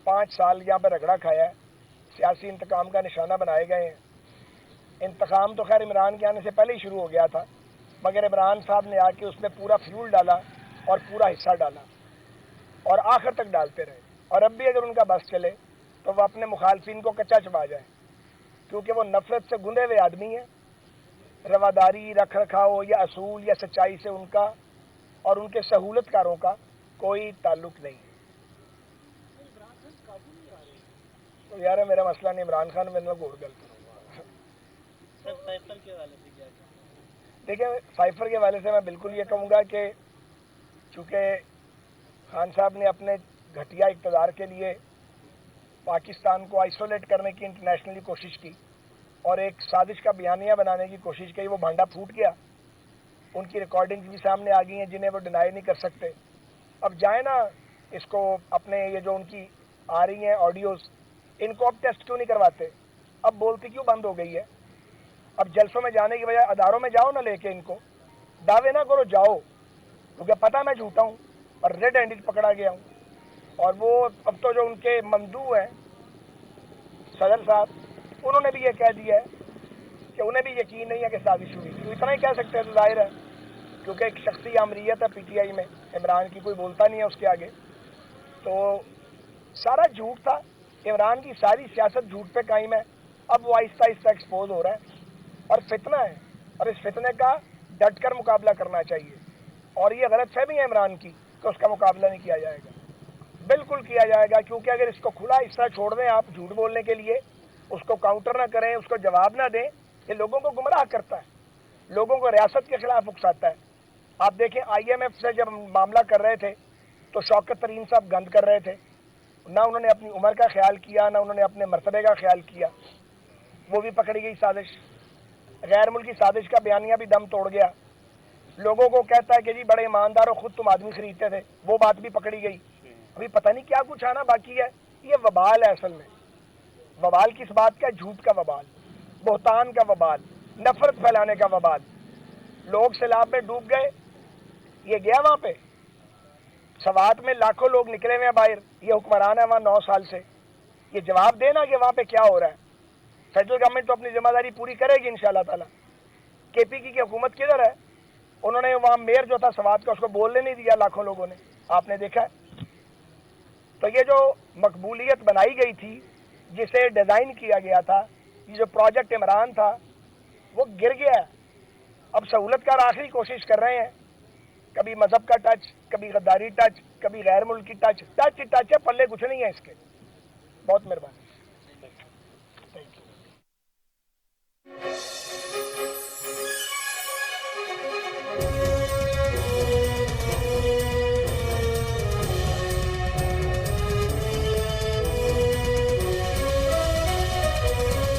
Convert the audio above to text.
5 سال یہاں پہ رگڑا کھایا ہے، سیاسی انتقام کا نشانہ بنائے گئے ہیں. انتقام تو خیر عمران کے آنے سے پہلے ہی شروع ہو گیا تھا، مگر عمران صاحب نے آ کے اس میں پورا فیول ڈالا اور پورا حصہ ڈالا اور آخر تک ڈالتے رہے. اور اب بھی اگر ان کا بس چلے تو وہ اپنے مخالفین کو کچا چبا جائے، کیونکہ وہ نفرت سے گندے ہوئے آدمی ہیں. رواداری، رکھ رکھاؤ یا اصول یا سچائی سے ان کا اور ان کے سہولت کاروں کا کوئی تعلق نہیں ہے. تو یار میرا مسئلہ نہیں عمران خان، میں غور گل کروں گا. دیکھیں فائفر کے حوالے سے میں بالکل یہ کہوں گا کہ چونکہ خان صاحب نے اپنے گھٹیا اقتدار کے لیے پاکستان کو آئسولیٹ کرنے کی انٹرنیشنلی کوشش کی اور ایک سازش کا بیانیہ بنانے کی کوشش کی، وہ بھانڈا پھوٹ گیا. ان کی ریکارڈنگز بھی سامنے آ گئی ہیں جنہیں وہ ڈینائی نہیں کر سکتے. اب جائیں نا اس کو اپنے یہ جو ان کی آ رہی ہیں آڈیوز، ان کو اب ٹیسٹ کیوں نہیں کرواتے؟ اب بولتی کیوں بند ہو گئی ہے؟ اب جلسوں میں جانے کی بجائے اداروں میں جاؤ نہ لے کے ان کو، دعوے نہ کرو، جاؤ، کیونکہ پتہ میں جھوٹا ہوں اور ریڈ ہینڈڈ پکڑا گیا ہوں. اور وہ اب تو جو ان کے ممدوح ہیں صدر صاحب، انہوں نے بھی یہ کہہ دیا ہے کہ انہیں بھی یقین نہیں ہے کہ سازش ہوئی. تو اتنا ہی کہہ سکتے ہیں، تو ظاہر ہے کیونکہ ایک شخصی آمریت ہے پی ٹی آئی میں، عمران کی کوئی بولتا نہیں ہے اس کے آگے. تو سارا جھوٹ تھا، عمران کی ساری سیاست جھوٹ پہ قائم ہے. اب وہ آہستہ آہستہ ایکسپوز ہو رہا ہے اور فتنہ ہے، اور اس فتنے کا ڈٹ کر مقابلہ کرنا چاہیے. اور یہ غلط فہمی ہے عمران کی کہ اس کا مقابلہ نہیں کیا جائے گا. بالکل کیا جائے گا، کیونکہ اگر اس کو کھلا اس طرح چھوڑ دیں آپ جھوٹ بولنے کے لیے، اس کو کاؤنٹر نہ کریں، اس کو جواب نہ دیں، یہ لوگوں کو گمراہ کرتا ہے، لوگوں کو ریاست کے خلاف اکساتا ہے. آپ دیکھیں آئی ایم ایف سے جب معاملہ کر رہے تھے تو شوکت ترین صاحب گند کر رہے تھے، نہ انہوں نے اپنی عمر کا خیال کیا، نہ انہوں نے اپنے مرتبے کا خیال کیا. وہ بھی پکڑی گئی سازش. غیر ملکی سازش کا بیانیہ بھی دم توڑ گیا. لوگوں کو کہتا ہے کہ جی بڑے ایماندار ہو، خود تم آدمی خریدتے تھے، وہ بات بھی پکڑی گئی. ابھی پتہ نہیں کیا کچھ آنا باقی ہے. یہ وبال ہے اصل میں. وبال کس بات کا؟ جھوٹ کا وبال، بہتان کا وبال، نفرت پھیلانے کا وبال. لوگ سیلاب میں ڈوب گئے، یہ گیا وہاں پہ. سوات میں لاکھوں لوگ نکلے ہوئے ہیں باہر، یہ حکمران ہے وہاں 9 سال سے. یہ جواب دینا کہ وہاں پہ کیا ہو رہا ہے. فیڈرل گورنمنٹ تو اپنی ذمہ داری پوری کرے گی انشاءاللہ تعالی. کے پی کی حکومت کدھر ہے؟ انہوں نے وہاں میئر جو تھا سوات کا، اس کو بولنے نہیں دیا لاکھوں لوگوں نے، آپ نے دیکھا ہے. تو یہ جو مقبولیت بنائی گئی تھی، جسے ڈیزائن کیا گیا تھا، یہ جو پروجیکٹ عمران تھا، وہ گر گیا ہے. اب سہولت کار آخری کوشش کر رہے ہیں، کبھی مذہب کا ٹچ، کبھی غداری ٹچ، کبھی غیر ملکی ٹچ. ٹچ ٹچ ہے، پلے کچھ نہیں ہے اس کے. بہت مہربانی.